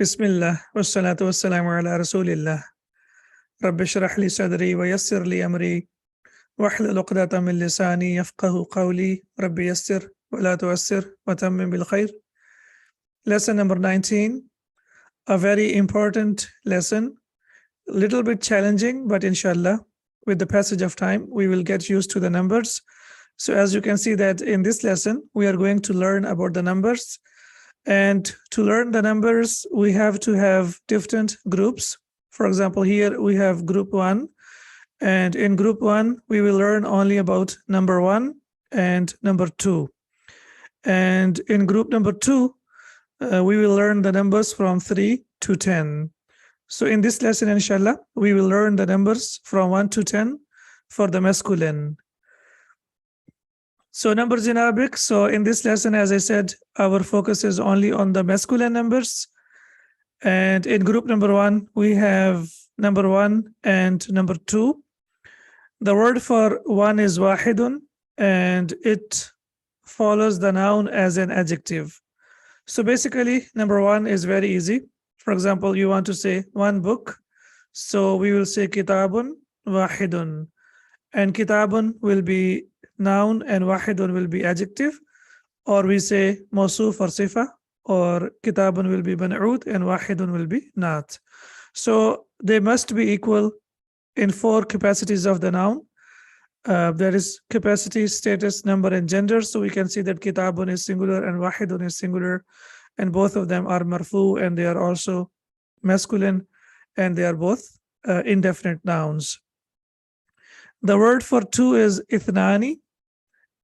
Bismillah, wassalatu wassalamu ala rasulillah. Rabbi shrah li sadri wa yassir li amri wahlul uqdatan min lisani yafqahu qawli. Rabbi yassir wa la tuassir wa tammim bil khair. Lesson number 19, a very important lesson, a little bit challenging, but inshallah, with the passage of time, we will get used to the numbers. So as you can see that in this lesson, we are going to learn about the numbers. And to learn the numbers, we have to have different groups. For example, here we have group 1. And in group 1, we will learn only about number 1 and number 2. And in group number 2, we will learn the numbers from 3 to 10. So in this lesson, inshallah, we will learn the numbers from 1 to 10 for the masculine. So numbers in Arabic. So in this lesson, as I said, our focus is only on the masculine numbers. And in group number 1, we have number 1 and number 2. The word for 1 is wahidun, and it follows the noun as an adjective. So basically, number 1 is very easy. For example, you want to say one book. So we will say kitabun wahidun. And kitabun will be noun and wahidun will be adjective, or we say mawsuf or sifa, or kitabun will be man'ud and wahidun will be naat. So they must be equal in 4 capacities of the noun. There is capacity, status, number, and gender. So we can see that kitabun is singular and wahidun is singular, and both of them are marfu, and they are also masculine, and they are both indefinite nouns. The word for 2 is ithnani,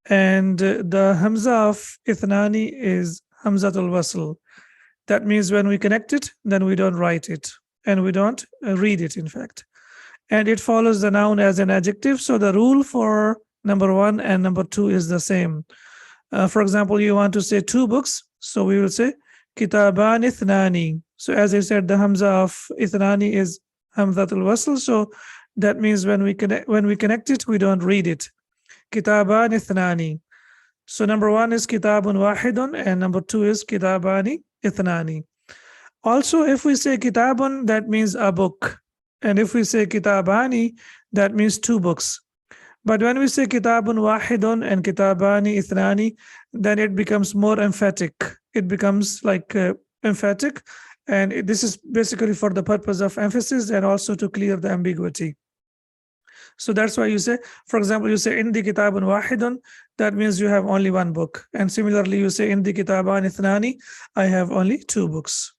and the hamza of ithnani is hamzatul wasl. That means when we connect it, then we don't write it, and we don't read it, in fact. And it follows the noun as an adjective. So the rule for number 1 and number 2 is the same. For example, you want to say 2 books, so we will say kitaban ithnani. So as I said, the hamza of ithnani is hamzatul wasl. So that means when we connect it, we don't read it. Kitaban ithnani. So number 1 is kitabun wahidun, and number 2 is kitabani ithnani. Also, if we say kitabun, that means a book. And if we say kitabani, that means 2 books. But when we say kitabun wahidun and kitabani ithnani, then it becomes more emphatic. It becomes like emphatic. And this is basically for the purpose of emphasis and also to clear the ambiguity. So that's why you say, for example, you say indi kitabun wahidun, that means you have only 1 book. And similarly, you say indi kitaban ithnani, I have only 2 books.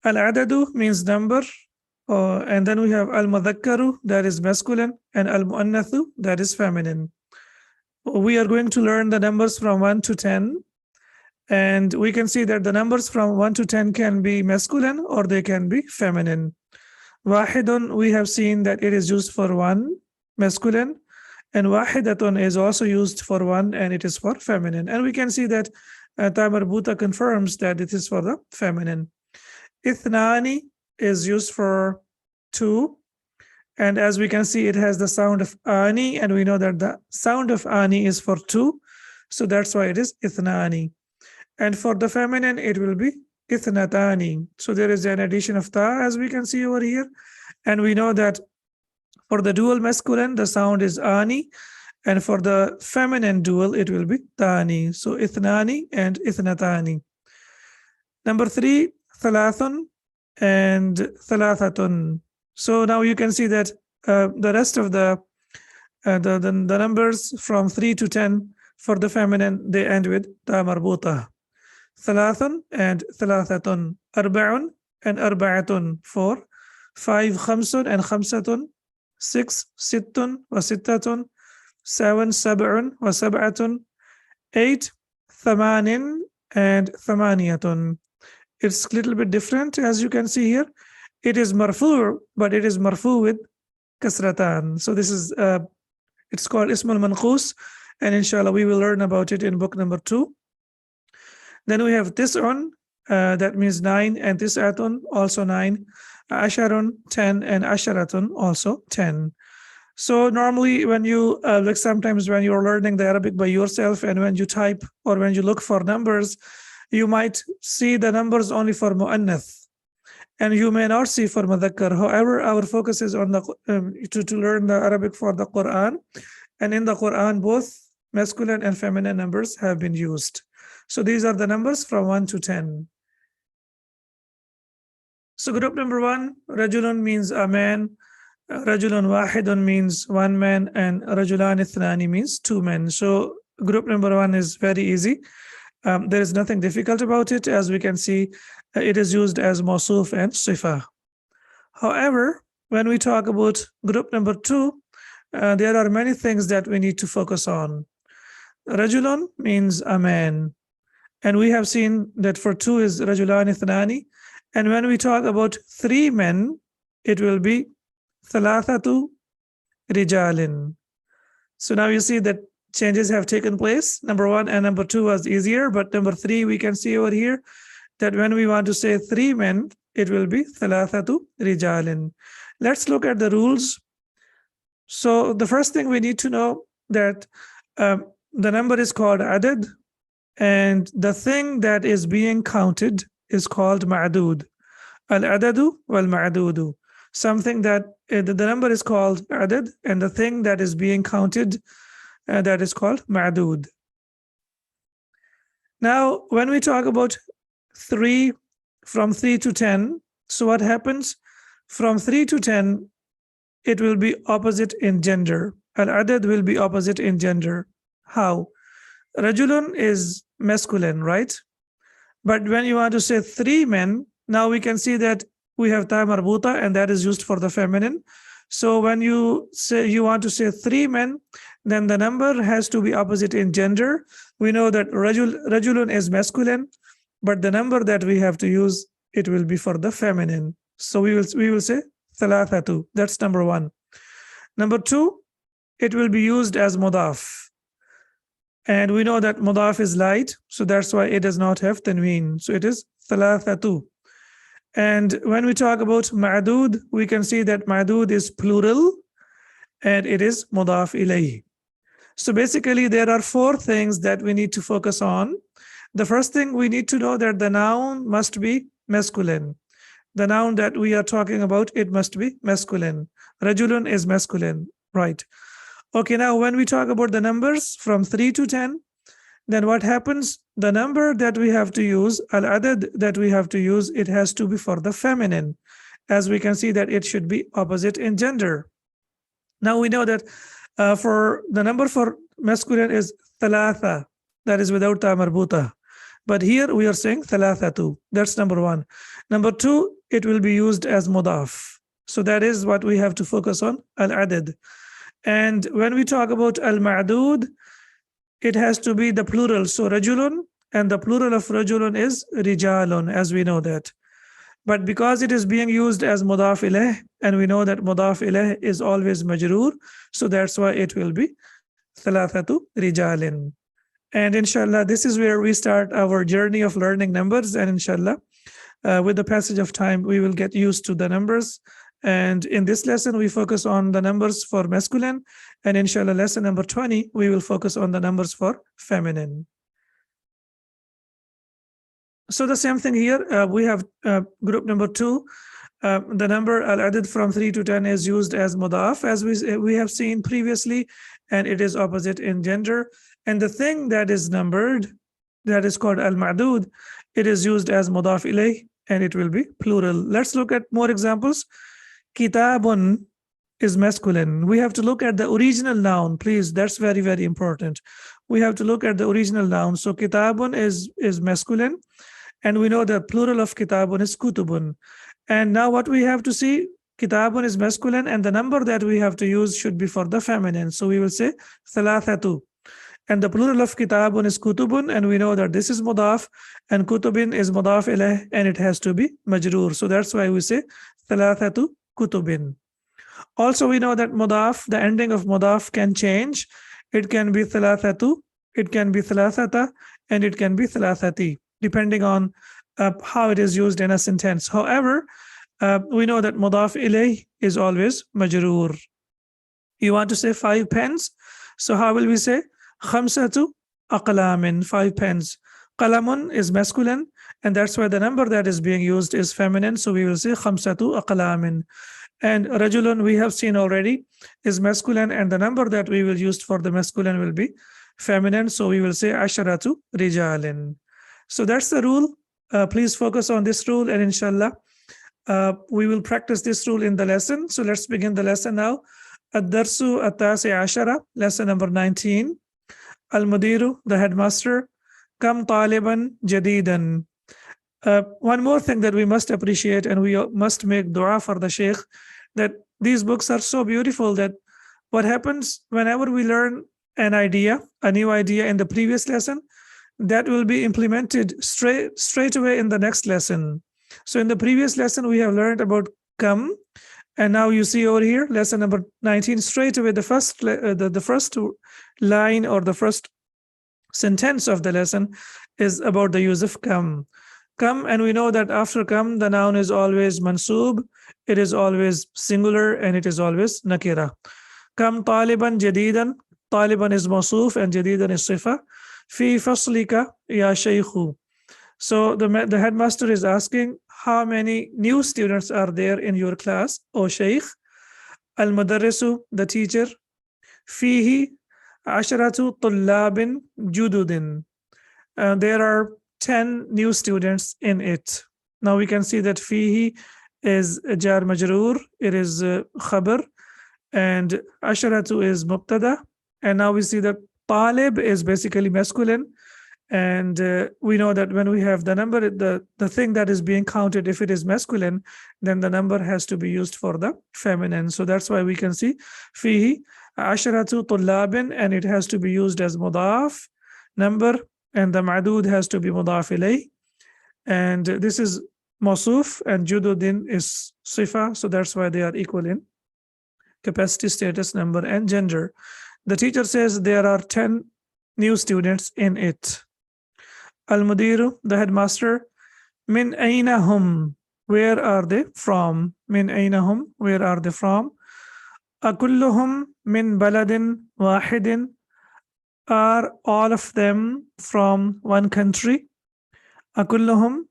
Al-adadu means number, and then we have al-mudhakkaru, that is masculine, and al-muannathu, that is feminine. We are going to learn the numbers from 1 to 10, and we can see that the numbers from 1 to 10 can be masculine or they can be feminine. Wahidun, we have seen that it is used for 1, masculine, and wahidatun is also used for 1, and it is for feminine. And we can see that Tamar Buta confirms that it is for the feminine. Ithnani is used for 2, and as we can see, it has the sound of ani, and we know that the sound of ani is for 2, so that's why it is ithnani. And for the feminine, it will be ithnatani. So there is an addition of ta, as we can see over here, and we know that for the dual masculine, the sound is ani, and for the feminine dual, it will be tani. So ithnani and ithnatani. Number 3, thalathun and thalathatun. So now you can see that the rest of the numbers from 3 to 10 for the feminine, they end with ta marbuta. Thalathun and thalathatun. Arba'un and arba'atun. 4. 5 khamsun and khamsatun. 6 sittun wa sittatun. 7 sab'un wa sab'atun. 8 thamanin and thamaniyatun. It's a little bit different, as you can see here. It is marfu, but it is marfu with kasratan. So this is, it's called ismul manqus, and inshallah we will learn about it in book number 2. Then we have tis'un, that means 9, and tis'atun, also 9. Asharun, 10, and asharatun, also 10. So normally when you, like sometimes when you're learning the Arabic by yourself, and when you type or when you look for numbers, you might see the numbers only for mu'annath, and you may not see for madhakkar. However, our focus is on the to learn the Arabic for the Quran, and in the Quran, both masculine and feminine numbers have been used. So these are the numbers from 1 to 10. So group number 1, rajulun means a man, rajulun wahidun means one man, and rajulan ithnani means two men. So group number 1 is very easy. There is nothing difficult about it. As we can see, it is used as mawsuf and sifa. However, when we talk about group number 2, there are many things that we need to focus on. Rajulun means a man, and we have seen that for 2 is rajulan ithnani. And when we talk about 3 men, it will be thalathatu rijalin. So now you see that changes have taken place. Number 1 and number 2 was easier, but number 3 we can see over here that when we want to say 3 men, it will be thalathatu rijalin. Let's look at the rules. So the first thing we need to know that the number is called adad, and the thing that is being counted is called ma'dud. Al-adadu wal-ma'dudu. Something that the number is called adad, and the thing that is being counted that is called ma'dud. Now, when we talk about 3, from 3 to 10, so what happens? From 3 to 10, it will be opposite in gender. Al-adad will be opposite in gender. How? Rajulun is masculine, right? But when you want to say 3 men, now we can see that we have ta marbuta, and that is used for the feminine. So when you say you want to say 3 men, then the number has to be opposite in gender. We know that rajulun is masculine, but the number that we have to use, it will be for the feminine. So we will say thalathatu. That's number 1. Number 2, it will be used as mudaf. And we know that mudaf is light, so that's why it does not have tanween. So it is thalathatu. And when we talk about ma'dud, we can see that ma'dud is plural, and it is mudaf ilayh. So basically, there are 4 things that we need to focus on. The first thing, we need to know that the noun must be masculine. The noun that we are talking about, it must be masculine. Rajulun is masculine, right? Okay, now when we talk about the numbers from 3 to 10, then what happens? The number that we have to use, al-adad that we have to use, it has to be for the feminine. As we can see that it should be opposite in gender. Now we know that for the number for masculine is thalatha, that is without ta marbuta. But here we are saying thalathatu. That's number 1. Number 2, it will be used as mudaf. So that is what we have to focus on, al-adad. And when we talk about al-ma'dud, it has to be the plural. So rajulun, and the plural of rajulun is rijalun, as we know that. But because it is being used as mudaf ilayh, and we know that mudaf ilayh is always majroor, so that's why it will be thalathatu rijalin. And inshallah, this is where we start our journey of learning numbers. And inshallah, with the passage of time, we will get used to the numbers. And in this lesson, we focus on the numbers for masculine. And inshallah, lesson number 20, we will focus on the numbers for feminine. So the same thing here, we have group number 2. The number al-adad from 3 to 10 is used as mudaf, as we have seen previously, and it is opposite in gender. And the thing that is numbered, that is called al-ma'dud, it is used as mudaf ilayh, and it will be plural. Let's look at more examples. Kitabun is masculine. We have to look at the original noun, please. That's very, very important. We have to look at the original noun. So kitabun is masculine, and we know the plural of kitabun is kutubun. And now what we have to see, kitabun is masculine, and the number that we have to use should be for the feminine. So we will say thalathatu. And the plural of kitabun is kutubun, and we know that this is mudaf, and kutubin is mudaf ilayh, and it has to be majroor. So that's why we say thalathatu kutubin. Also, we know that mudaf, the ending of mudaf can change. It can be thalathatu, it can be thalathata, and it can be thalathati, depending on how it is used in a sentence. However, we know that mudaf ilayh is always majroor. You want to say 5 pens, so how will we say? Khamsatu aqlamin, 5 pens. Qalamun is masculine, and that's why the number that is being used is feminine. So we will say khamsatu aqlamin. And rajulun, we have seen already, is masculine, and the number that we will use for the masculine will be feminine. So we will say asharatu rijalin. So that's the rule. Please focus on this rule, and inshallah, we will practice this rule in the lesson. So let's begin the lesson now. Ad-darsu at-tasi ashara, lesson number 19. Al-mudiru, the headmaster. Kam taliban jadidan. One more thing that we must appreciate, and we must make dua for the sheikh, that these books are so beautiful that what happens whenever we learn an idea, a new idea in the previous lesson, that will be implemented straight away in the next lesson. So in the previous lesson, we have learned about come, and now you see over here, lesson number 19, straight away the first line or the first sentence of the lesson is about the use of come. Come, and we know that after come, the noun is always mansub, it is always singular, and it is always nakira. Come taliban jadidan, taliban is mawsuf and jadidan is sifa. Fi faslika ya shaykhu. So the headmaster is asking, how many new students are there in your class, O Shaykh? Al-mudarrisu, the teacher. Fihi asharatu tullabin jududin. There are 10 new students in it. Now we can see that fihi is jar majroor, it is khabar, and asharatu is mubtada. And now we see that talib is basically masculine. And we know that when we have the number, the thing that is being counted, if it is masculine, then the number has to be used for the feminine. So that's why we can see fihi asharatu tullabin, and it has to be used as mudaf number, and the ma'dud has to be mudaf ilayh. And this is mawsuf, and jududin is sifa. So that's why they are equal in capacity, status, number, and gender. The teacher says there are 10 new students in it. Al-mudiru, the headmaster. Min aina hum, where are they from? Min aina hum, where are they from? Akulluhum min baladin wahidin, are all of them from one country? Akulluhum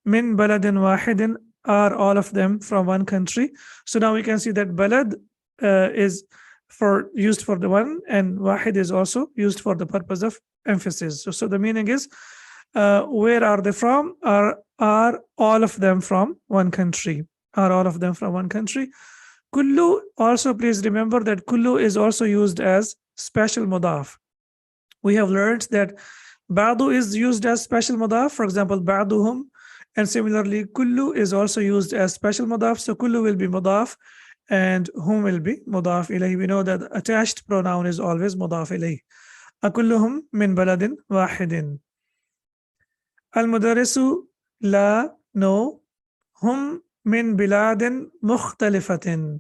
min baladin wahidin, are all of them from one country? So now we can see that balad is used for the one, and wahid is also used for the purpose of emphasis. So the meaning is, where are they from? Are all of them from one country? Are all of them from one country? Kullu, also please remember that kullu is also used as special mudaf. We have learned that ba'du is used as special mudaf, for example, ba'duhum, and similarly kullu is also used as special mudaf. So kullu will be mudaf and hum will be mudaf ilayhi. We know that attached pronoun is always mudaf ilayhi. Akulluhum min baladin wahidin. Al-mudarrisu, la, no. Hum min biladin mukhtalifatin.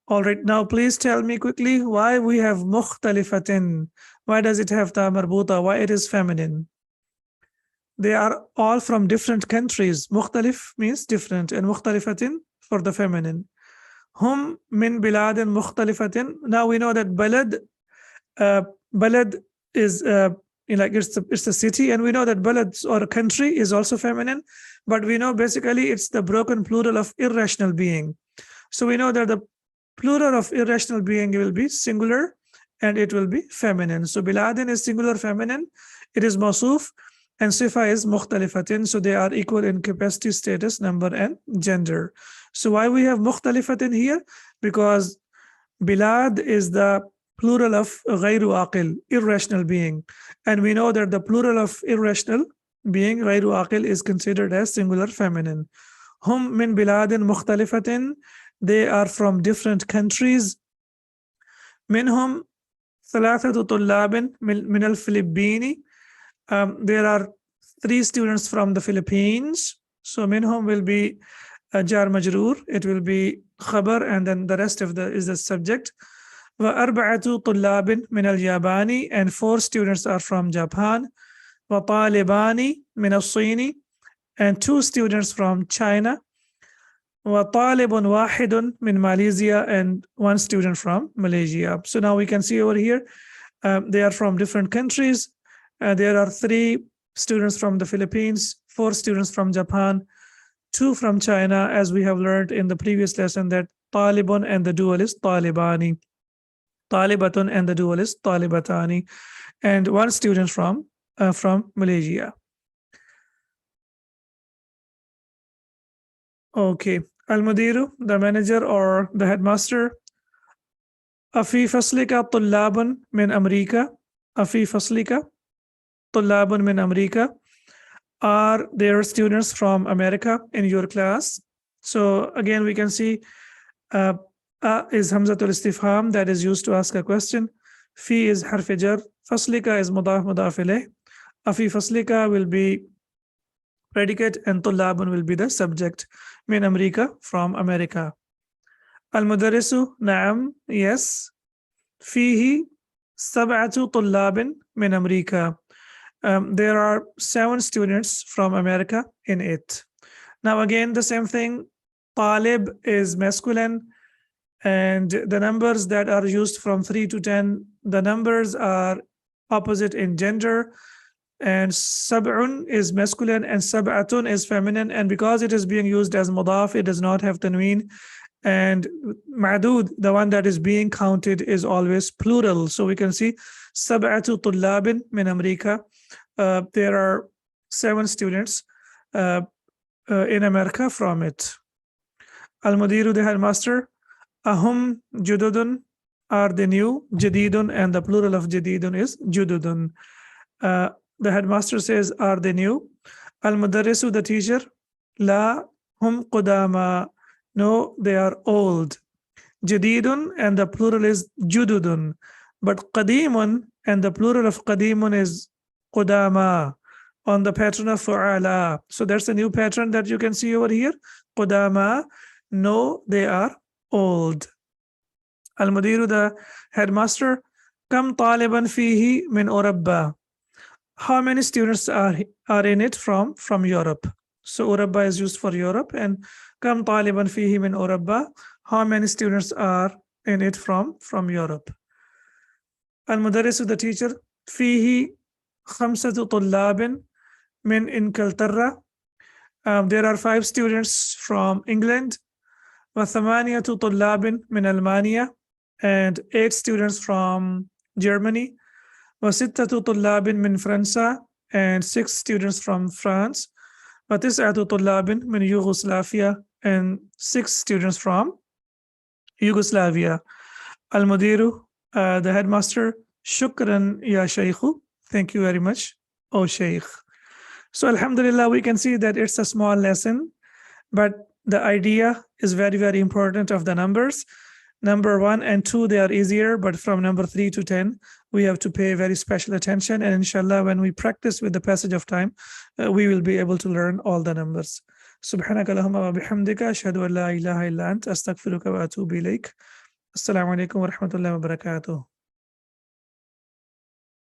All right, now please tell me quickly why we have mukhtalifatin. Why does it have ta marbuta? Why it is feminine? They are all from different countries. Mukhtalif means different, and mukhtalifatin for the feminine. Hum min biladin mukhtalifatin. Now we know that balad is like it's a city, and we know that balad or a country is also feminine, but we know basically it's the broken plural of irrational being. So we know that the plural of irrational being will be singular and it will be feminine. So biladin is singular feminine, it is mawsuf, and sifa is mukhtalifatin. So they are equal in capacity, status, number, and gender. So why we have mukhtalifatin here? Because bilad is the plural of ghayru aqil, irrational being. And we know that the plural of irrational being, ghayru aqil, is considered as singular feminine. Hum min biladin mukhtalifatin, they are from different countries. Minhum thalathatu tullabin min al-Philippini. There are 3 students from the Philippines. So minhum will be jar majroor, it will be khabar, and then the rest of is the subject. Wa arba'atu tullabin min al-Yabani, and 4 students are from Japan. Wa talibani min al-Sini, and 2 students from China. Wa talibun wahidun min Malaysia, and 1 student from Malaysia. So now we can see over here, they are from different countries. There are 3 students from the Philippines, 4 students from Japan, 2 from China, as we have learned in the previous lesson that Talibun and the dual is Talibani, Talibatun and the dual is Talibatani, and 1 student from Malaysia. Okay, Al-Mudiru, the manager or the headmaster. أفي فصلك طلاب من أمريكا. أفي فصلك طلاب من أمريكا. Are there students from America in your class? So again, we can see is Hamzatul Istifham, that is used to ask a question. Fi is harf jar. Faslika is mudaf mudaf ilayh. Afi faslika will be predicate and tullabun will be the subject. Min America, from America. Al-Mudarrisu, na'am, yes. Fihi sab'atu tullabin min America. There are 7 students from America in it. Now again, the same thing. Talib is masculine, and the numbers that are used from 3 to 10, the numbers are opposite in gender. And sab'un is masculine and sab'atun is feminine, and because it is being used as mudaf, it does not have tanween. And ma'dud, the one that is being counted, is always plural. So we can see sab'atu tullabin min America. There are 7 students in America from it. Al-Mudiru, the headmaster. Ahum jududun, are they new? Jadidun, and the plural of jadidun is jududun. The headmaster says, are they new? Al-Mudarrisu, the teacher. La hum qudama, no, they are old. Jadidun, and the plural is jududun. But qadimun, and the plural of qadimun is qudama, on the pattern of fu'ala. So that's a new pattern that you can see over here. Qudama, no, they are old. Al-Mudiru, the headmaster. Kam taliban fihi min Urabba. How many students are in it from Europe? So Urabba is used for Europe, and kam taliban fihi min Urabba. How many students are in it from Europe? Al-Mudarrisu, the teacher. Fihi khamsatu tullabin min Inkaltarra. There are 5 students from England. Wa thamaniyatu tullabin min Almania, and 8 students from Germany. وستة طلاب من فرنسا, and 6 students from France. وتسعة طلاب من يوغوسلافيا, and 6 students from Yugoslavia. Al-Mudiru, the headmaster. Shukran ya Shaykhu. Thank you very much, O Shaykh. So alhamdulillah, we can see that it's a small lesson, but the idea is very, very important of the numbers. Number 1 and 2, they are easier, but from number 3 to 10, we have to pay very special attention. And inshallah, when we practice with the passage of time, we will be able to learn all the numbers. Subhanaka Allahumma wa bihamdika, ashhadu an la ilaha illa ant, astaghfiruka wa atubu ilayk. Assalamu alaikum wa rahmatullahi wa barakatuh.